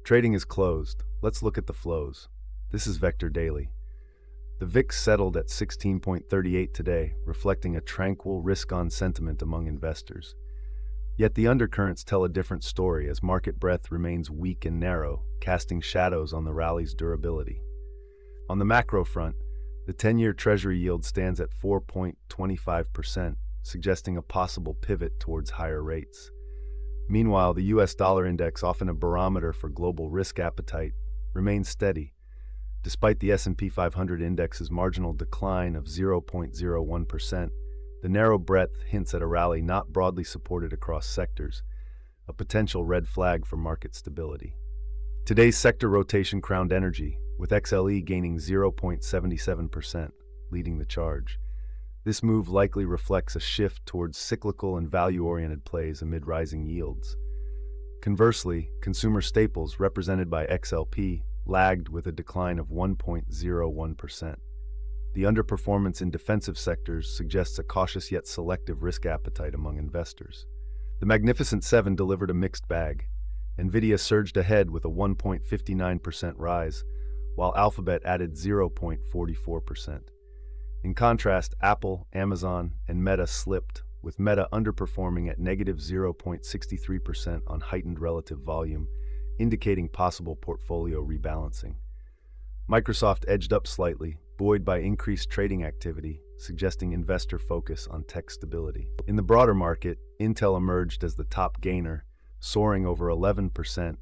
Trading is closed. Let's look at the flows. This is Vector Daily. The VIX settled at 16.38 today, reflecting a tranquil risk-on sentiment among investors. Yet the undercurrents tell a different story as market breadth remains weak and narrow, casting shadows on the rally's durability. On the macro front, the 10-year Treasury yield stands at 4.25%, suggesting a possible pivot towards higher rates. Meanwhile, the US dollar index, often a barometer for global risk appetite, remains steady, despite the S&P 500 index's marginal decline of 0.01%. The narrow breadth hints at a rally not broadly supported across sectors, a potential red flag for market stability. Today's sector rotation crowned energy, with XLE gaining 0.77%, leading the charge. This move likely reflects a shift towards cyclical and value-oriented plays amid rising yields. Conversely, consumer staples, represented by XLP, lagged with a decline of 1.01%. The underperformance in defensive sectors suggests a cautious yet selective risk appetite among investors. The Magnificent Seven delivered a mixed bag. Nvidia surged ahead with a 1.59% rise, while Alphabet added 0.44%. In contrast, Apple, Amazon, and Meta slipped, with Meta underperforming at negative 0.63% on heightened relative volume, indicating possible portfolio rebalancing. Microsoft edged up slightly, buoyed by increased trading activity, suggesting investor focus on tech stability. In the broader market, Intel emerged as the top gainer, soaring over 11%,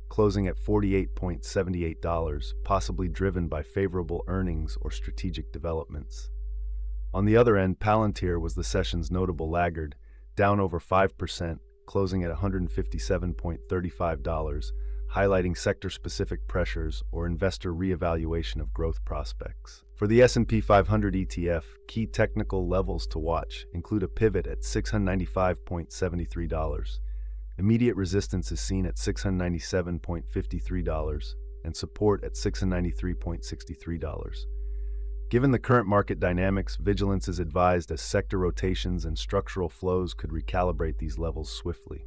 closing at $48.78, possibly driven by favorable earnings or strategic developments. On the other end, Palantir was the session's notable laggard, down over 5%, closing at $157.35, highlighting sector-specific pressures or investor reevaluation of growth prospects. For the S&P 500 ETF, key technical levels to watch include a pivot at $695.73. Immediate resistance is seen at $697.53 and support at $693.63. Given the current market dynamics, vigilance is advised as sector rotations and structural flows could recalibrate these levels swiftly.